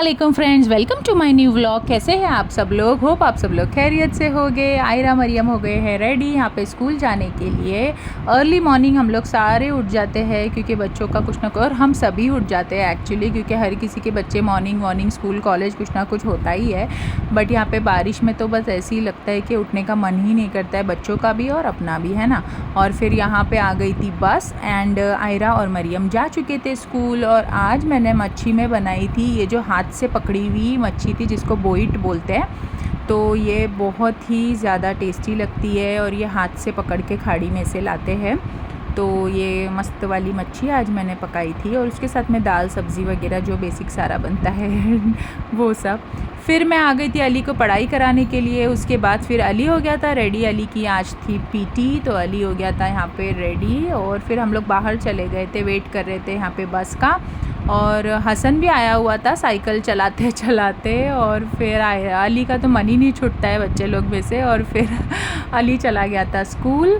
अस्सलाम friends, welcome to my new vlog. कैसे हैं आप सब लोग? होप आप सब लोग खैरियत से होंगे। आयरा मरियम हो गए हैं रेडी यहाँ पे स्कूल जाने के लिए। अर्ली मॉर्निंग हम लोग सारे उठ जाते हैं क्योंकि बच्चों का कुछ ना कुछ, और हम सभी उठ जाते हैं एक्चुअली, क्योंकि हर किसी के बच्चे मॉर्निंग स्कूल कॉलेज कुछ ना कुछ होता ही है। बट यहाँ पर बारिश में तो बस ऐसे ही लगता है कि उठने का मन ही नहीं करता है, बच्चों का भी और अपना भी, है ना। और फिर यहाँ पर आ गई थी बस एंड आयरा और मरियम जा चुके थे स्कूल। और आज मैंने मच्छी में बनाई थी ये जो हाथ से पकड़ी हुई मच्छी थी जिसको बोइट बोलते हैं। तो ये बहुत ही ज़्यादा टेस्टी लगती है और ये हाथ से पकड़ के खाड़ी में से लाते हैं। तो ये मस्त वाली मच्छी आज मैंने पकाई थी और उसके साथ में दाल सब्ज़ी वगैरह जो बेसिक सारा बनता है वो सब। फिर मैं आ गई थी अली को पढ़ाई कराने के लिए। उसके बाद फिर अली हो गया था रेडी। अली की आज थी पीटी, तो अली हो गया था यहाँ पे रेडी। और फिर हम लोग बाहर चले गए थे, वेट कर रहे थे यहाँ पे बस का। और हसन भी आया हुआ था साइकिल चलाते चलाते। और फिर आया, अली का तो मन ही नहीं छूटता है बच्चे लोग में से। और फिर अली चला गया था स्कूल।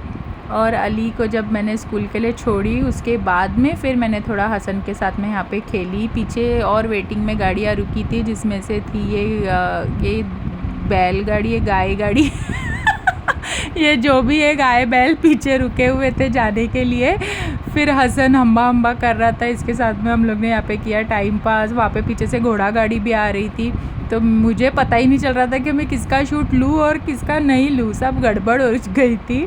और अली को जब मैंने स्कूल के लिए छोड़ी उसके बाद में फिर मैंने थोड़ा हसन के साथ में यहाँ पे खेली। पीछे और वेटिंग में गाड़ियाँ रुकी थी जिसमें से थी ये बैलगाड़ी, ये गाय गाड़ी ये जो भी है गाय बैल पीछे रुके हुए थे जाने के लिए। फिर हसन हम्बा कर रहा था, इसके साथ में हम लोग ने यहाँ पे किया टाइम पास। वहाँ पे पीछे से घोड़ा गाड़ी भी आ रही थी, तो मुझे पता ही नहीं चल रहा था कि मैं किसका शूट लूँ और किसका नहीं लूँ, सब गड़बड़ हो गई थी।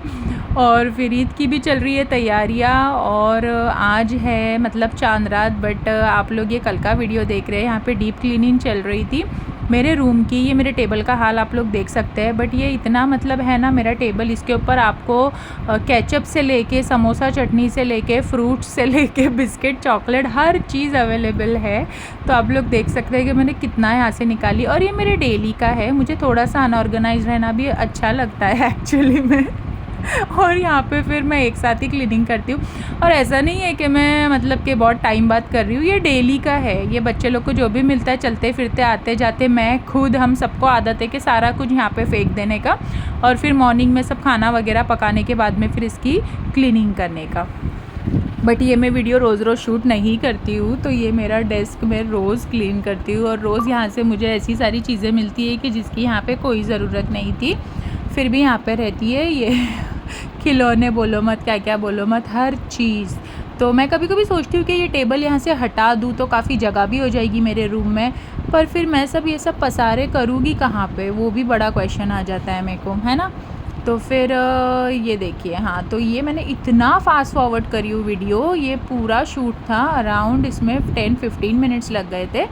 और फिर ईद की भी चल रही है तैयारियाँ। और आज है मतलब चांद रात, बट आप लोग ये कल का वीडियो देख रहे हैं। यहाँ पे डीप क्लीनिंग चल रही थी मेरे रूम की। ये मेरे टेबल का हाल आप लोग देख सकते हैं। बट ये इतना मतलब है ना मेरा टेबल, इसके ऊपर आपको केचप से लेके समोसा चटनी से लेके फ्रूट्स से लेके बिस्किट चॉकलेट हर चीज़ अवेलेबल है। तो आप लोग देख सकते हैं कि मैंने कितना यहाँ से निकाली। और ये मेरे डेली का है, मुझे थोड़ा सा अनऑर्गेनाइज रहना भी अच्छा लगता है एक्चुअली में और यहाँ पे फिर मैं एक साथ ही क्लीनिंग करती हूँ। और ऐसा नहीं है कि मैं मतलब कि बहुत टाइम बाद कर रही हूँ, ये डेली का है। ये बच्चे लोग को जो भी मिलता है चलते फिरते आते जाते, मैं खुद, हम सबको आदत है कि सारा कुछ यहाँ पे फेंक देने का और फिर मॉर्निंग में सब खाना वगैरह पकाने के बाद में फिर इसकी क्लीनिंग करने का। बट ये मैं वीडियो रोज़ शूट नहीं करती हूँ, तो ये मेरा डेस्क मैं रोज़ क्लीन करती हूँ। और रोज़ यहाँ से मुझे ऐसी सारी चीज़ें मिलती है कि जिसकी यहाँ पे कोई ज़रूरत नहीं थी, फिर भी यहाँ पे रहती है। ये खिलौने बोलो मत, क्या क्या बोलो मत, हर चीज़। तो मैं कभी कभी सोचती हूँ कि ये टेबल यहाँ से हटा दूँ तो काफ़ी जगह भी हो जाएगी मेरे रूम में, पर फिर मैं सब ये सब पसारे करूँगी कहाँ पे, वो भी बड़ा क्वेश्चन आ जाता है मेरे को, है ना। तो फिर ये देखिए, हाँ, तो ये मैंने इतना फास्ट फॉरवर्ड करी हूँ वीडियो। ये पूरा शूट था अराउंड, इसमें 10-15 मिनट्स लग गए थे,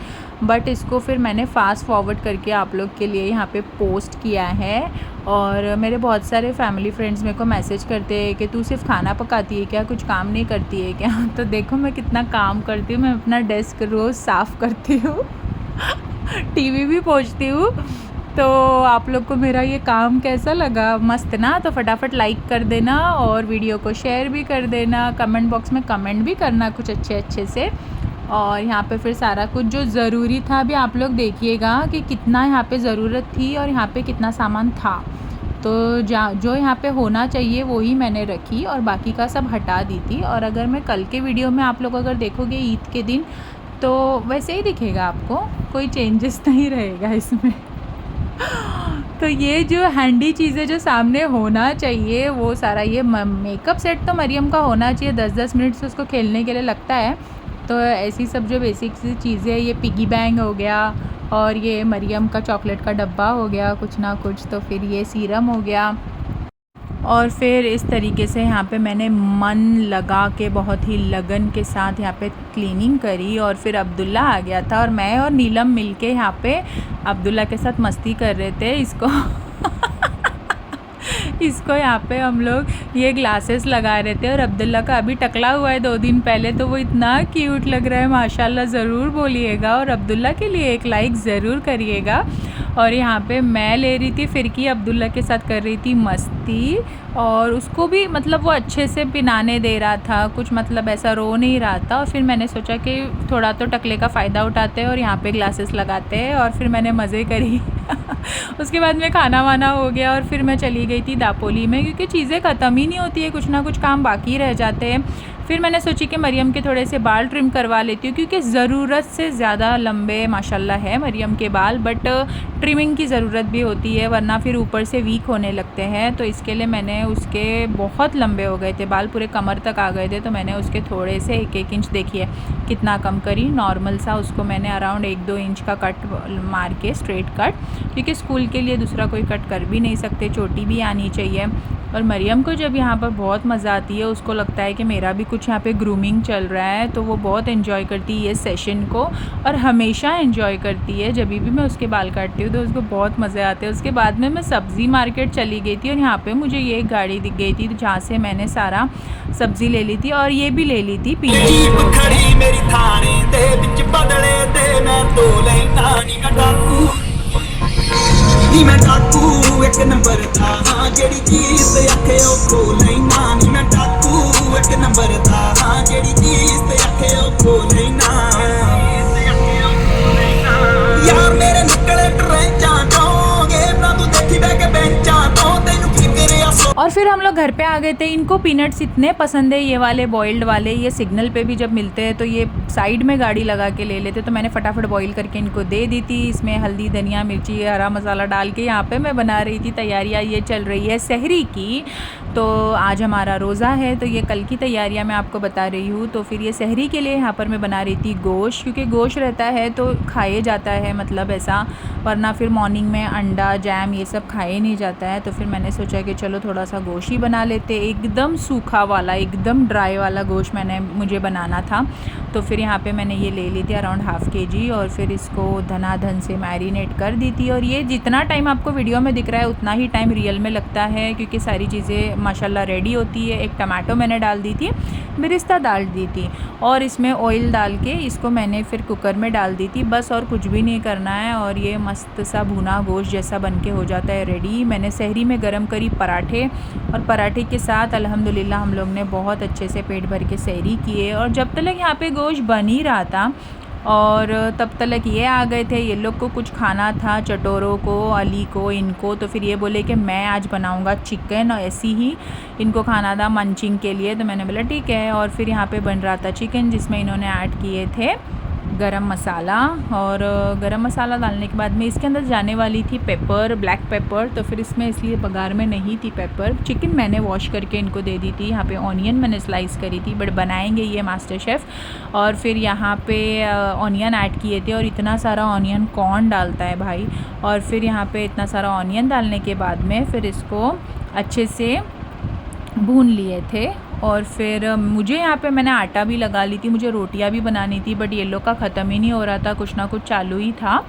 बट इसको फिर मैंने फ़ास्ट फॉरवर्ड करके आप लोग के लिए यहाँ पे पोस्ट किया है। और मेरे बहुत सारे फैमिली फ्रेंड्स मेरे को मैसेज करते हैं कि तू सिर्फ खाना पकाती है क्या, कुछ काम नहीं करती है क्या? तो देखो मैं कितना काम करती हूँ। मैं अपना डेस्क रोज़ साफ़ करती हूँ टीवी भी पोंछती हूँ। तो आप लोग को मेरा ये काम कैसा लगा? मस्त ना? तो फटाफट लाइक कर देना और वीडियो को शेयर भी कर देना। कमेंट बॉक्स में कमेंट भी करना कुछ अच्छे से। और यहाँ पे फिर सारा कुछ जो ज़रूरी था अभी आप लोग देखिएगा कि कितना यहाँ पे ज़रूरत थी और यहाँ पे कितना सामान था। तो जो यहाँ पे होना चाहिए वही मैंने रखी और बाकी का सब हटा दी थी। और अगर मैं कल के वीडियो में आप लोग अगर देखोगे ईद के दिन, तो वैसे ही दिखेगा आपको, कोई चेंजेस नहीं रहेगा इसमें तो ये जो हैंडी चीज़ें जो सामने होना चाहिए वो सारा, ये मेकअप सेट तो मरियम का होना चाहिए, 10-10 मिनट से उसको खेलने के लिए लगता है। तो ऐसी सब जो बेसिक सी चीज़ें, ये पिगी बैंक हो गया और ये मरियम का चॉकलेट का डब्बा हो गया कुछ ना कुछ, तो फिर ये सीरम हो गया। और फिर इस तरीके से यहाँ पे मैंने मन लगा के बहुत ही लगन के साथ यहाँ पे क्लीनिंग करी। और फिर अब्दुल्ला आ गया था और मैं और नीलम मिलके यहाँ पे अब्दुल्ला के साथ मस्ती कर रहे थे। इसको यहाँ पे हम लोग ये ग्लासेस लगा रहे थे और अब्दुल्ला का अभी टकला हुआ है 2 दिन पहले, तो वो इतना क्यूट लग रहा है, माशाल्लाह। ज़रूर बोलिएगा और अब्दुल्ला के लिए एक लाइक ज़रूर करिएगा। और यहाँ पे मैं ले रही थी फिरकी, अब्दुल्ला के साथ कर रही थी मस्ती। और उसको भी मतलब वो अच्छे से पिनाने दे रहा था, कुछ मतलब ऐसा रो नहीं रहा था। और फिर मैंने सोचा कि थोड़ा तो टकले का फ़ायदा उठाते हैं और यहाँ पे ग्लासेस लगाते हैं। और फिर मैंने मज़े करी उसके बाद में खाना वाना हो गया और फिर मैं चली गई थी दापोली में, क्योंकि चीज़ें ख़त्म ही नहीं होती है, कुछ ना कुछ काम बाकी रह जाते हैं। फिर मैंने सोची कि मरियम के थोड़े से बाल ट्रिम करवा लेती हूँ, क्योंकि ज़रूरत से ज़्यादा लंबे माशाल्लाह है मरियम के बाल, बट ट्रिमिंग की ज़रूरत भी होती है वरना फिर ऊपर से वीक होने लगते हैं। तो इसके लिए मैंने उसके बहुत लंबे हो गए थे बाल, पूरे कमर तक आ गए थे, तो मैंने उसके थोड़े से 1-1 इंच देखिए कितना कम करी, नॉर्मल सा उसको मैंने अराउंड 1-2 इंच का कट मार के स्ट्रेट कट, क्योंकि स्कूल के लिए दूसरा कोई कट कर भी नहीं सकते, चोटी भी आनी चाहिए। और मरियम को जब यहाँ पर बहुत मज़ा आती है, उसको लगता है कि मेरा भी कुछ यहाँ पे ग्रूमिंग चल रहा है, तो वो बहुत एंजॉय करती है इस सेशन को, और हमेशा एंजॉय करती है। जब भी मैं उसके बाल काटती हूँ तो उसको बहुत मज़े आते हैं। उसके बाद में मैं सब्ज़ी मार्केट चली गई थी और यहाँ पे मुझे ये एक गाड़ी दिख गई थी जहाँ से मैंने सारा सब्ज़ी ले ली थी, और ये भी ले ली थी नी मैं डाकू एक नंबर था, हाँ जेड़ी चीज ते आखे ओ खो लेना। नी मैं डाकू एक नंबर था, हाँ जेड़ी चीज ते आखे ओ खो लेना। यार मेरे निकले ट्रेंचा टोगे ना तू देखी बैग बेंचा तो तेनू की तेरे और फिर हम लोग घर पे आ गए थे। इनको पीनट्स इतने पसंद है ये वाले बॉइल्ड वाले, ये सिग्नल पे भी जब मिलते हैं तो ये साइड में गाड़ी लगा के ले लेते, तो मैंने फटाफट बॉईल करके इनको दे दी थी। इसमें हल्दी, धनिया, मिर्ची, हरा मसाला डाल के यहाँ पे मैं बना रही थी। तैयारियाँ ये चल रही है सहरी की, तो आज हमारा रोज़ा है, तो ये कल की तैयारियाँ मैं आपको बता रही हूँ। तो फिर ये सहरी के लिए यहाँ पर मैं बना रही थी गोश्त, क्योंकि गोश्त रहता है तो खाए जाता है, मतलब ऐसा, वरना फिर मॉर्निंग में अंडा जैम ये सब खाए नहीं जाता है। तो फिर मैंने सोचा कि चलो थोड़ा सा गोश्त ही बना लेते, एकदम सूखा वाला, एकदम ड्राई वाला गोश्त मुझे बनाना था। तो फिर यहाँ पे मैंने ये ले ली थी अराउंड ½ kg, और फिर इसको धनाधन से मैरिनेट कर दी थी। और ये जितना टाइम आपको वीडियो में दिख रहा है उतना ही टाइम रियल में लगता है, क्योंकि सारी चीज़ें माशाल्लाह रेडी होती है। एक टमाटो मैंने डाल दी थी, बिरिस्ता डाल दी थी, और इसमें ऑयल डाल के इसको मैंने फिर कुकर में डाल दी थी बस, और कुछ भी नहीं करना है। और ये मस्त सा भुना गोश्त जैसा बन के हो जाता है रेडी। मैंने सहरी में गरम करी पराठे, और पराठे के साथ अल्हम्दुलिल्लाह हम लोग ने बहुत अच्छे से पेट भर के सहरी किए। और जब तक यहाँ पे गोश्त बन ही रहा था और तब तक ये आ गए थे, ये लोग को कुछ खाना था, चटोरों को, अली को, इनको। तो फिर ये बोले कि मैं आज बनाऊंगा चिकन, और ऐसी ही इनको खाना था मंचिंग के लिए। तो मैंने बोला ठीक है। और फिर यहाँ पे बन रहा था चिकन, जिसमें इन्होंने ऐड किए थे गरम मसाला, और गरम मसाला डालने के बाद में इसके अंदर जाने वाली थी पेपर, ब्लैक पेपर। तो फिर इसमें इसलिए बघार में नहीं थी पेपर। चिकन मैंने वॉश करके इनको दे दी थी। यहाँ पे ऑनियन मैंने स्लाइस करी थी, बट बनाएंगे ये मास्टर शेफ़। और फिर यहाँ पे ऑनियन ऐड किए थे, और इतना सारा ऑनियन कौन डालता है भाई। और फिर यहाँ पे इतना सारा ऑनियन डालने के बाद में फिर इसको अच्छे से भून लिए थे। और फिर मुझे यहाँ पे मैंने आटा भी लगा ली थी, मुझे रोटियाँ भी बनानी थी, बट ये लोग का ख़त्म ही नहीं हो रहा था, कुछ ना कुछ चालू ही था।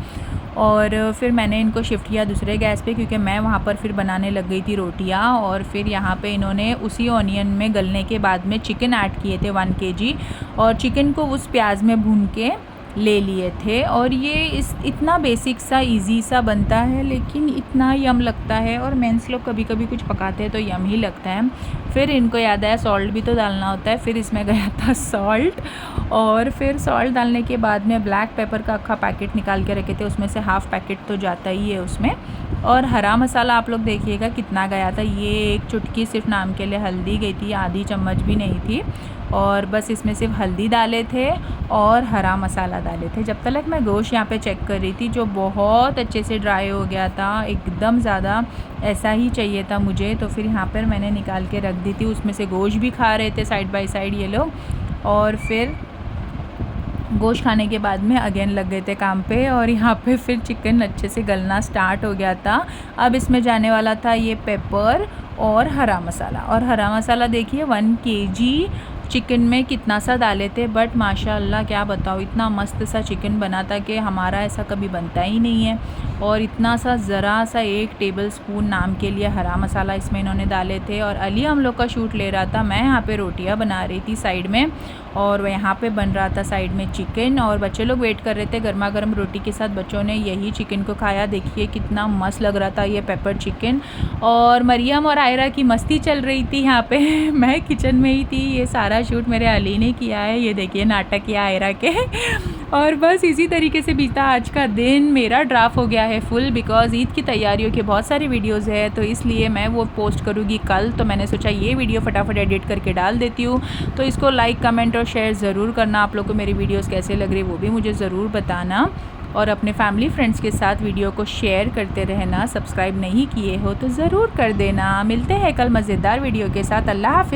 और फिर मैंने इनको शिफ्ट किया दूसरे गैस पे, क्योंकि मैं वहाँ पर फिर बनाने लग गई थी रोटियाँ। और फिर यहाँ पे इन्होंने उसी ऑनियन में गलने के बाद में चिकन ऐड किए थे 1 kg, और चिकन को उस प्याज में भून के ले लिए थे। और ये इतना बेसिक सा इजी सा बनता है, लेकिन इतना यम लगता है। और मेंस लोग कभी कभी कुछ पकाते हैं तो यम ही लगता है। फिर इनको याद आया सॉल्ट भी तो डालना होता है, फिर इसमें गया था सॉल्ट। और फिर सॉल्ट डालने के बाद में ब्लैक पेपर का अक्खा पैकेट निकाल के रखे थे, उसमें से ½ पैकेट तो जाता ही है उसमें। और हरा मसाला आप लोग देखिएगा कितना गया था, ये 1 चुटकी सिर्फ नाम के लिए हल्दी गई थी, आधी चम्मच भी नहीं थी। और बस इसमें सिर्फ हल्दी डाले थे और हरा मसाला डाले थे। जब तक मैं गोश्त यहाँ पे चेक कर रही थी, जो बहुत अच्छे से ड्राई हो गया था, एकदम ज़्यादा ऐसा ही चाहिए था मुझे। तो फिर यहाँ पर मैंने निकाल के रख दी थी, उसमें से गोश्त भी खा रहे थे साइड बाय साइड ये लोग। और फिर गोश्त खाने के बाद में अगेन लग गए थे काम पे, और यहाँ पे फिर चिकन अच्छे से गलना स्टार्ट हो गया था। अब इसमें जाने वाला था ये पेपर और हरा मसाला। और हरा मसाला देखिए 1 kg चिकन में कितना सा डाले थे, बट माशाल्लाह क्या बताओ, इतना मस्त सा चिकन बना था कि हमारा ऐसा कभी बनता ही नहीं है। और इतना सा ज़रा सा 1 टेबलस्पून नाम के लिए हरा मसाला इसमें इन्होंने डाले थे। और अली हम लोग का शूट ले रहा था, मैं यहाँ पे रोटियाँ बना रही थी साइड में, और यहाँ पे बन रहा था साइड में चिकन। और बच्चे लोग वेट कर रहे थे गर्मा गर्म रोटी के साथ, बच्चों ने यही चिकन को खाया। देखिए कितना मस्त लग रहा था ये पेपर चिकन। और मरियम और आयरा की मस्ती चल रही थी यहाँ पे मैं किचन में ही थी। ये सारा शूट मेरे अली ने किया है, ये देखिए नाटक किया आयरा के। और बस इसी तरीके से बीता आज का दिन। मेरा ड्राफ्ट हो गया है फुल बिकॉज़ ईद की तैयारियों के बहुत सारे वीडियोस है, तो इसलिए मैं वो पोस्ट करूँगी कल। तो मैंने सोचा ये वीडियो फटाफट एडिट करके डाल देती हूँ। तो इसको लाइक कमेंट और शेयर ज़रूर करना। आप लोग को मेरी वीडियोस कैसे लग रही वो भी मुझे ज़रूर बताना, और अपने फैमिली फ्रेंड्स के साथ वीडियो को शेयर करते रहना। सब्सक्राइब नहीं किए हो तो ज़रूर कर देना। मिलते हैं कल मज़ेदार वीडियो के साथ। अल्लाह हाफ़िज़।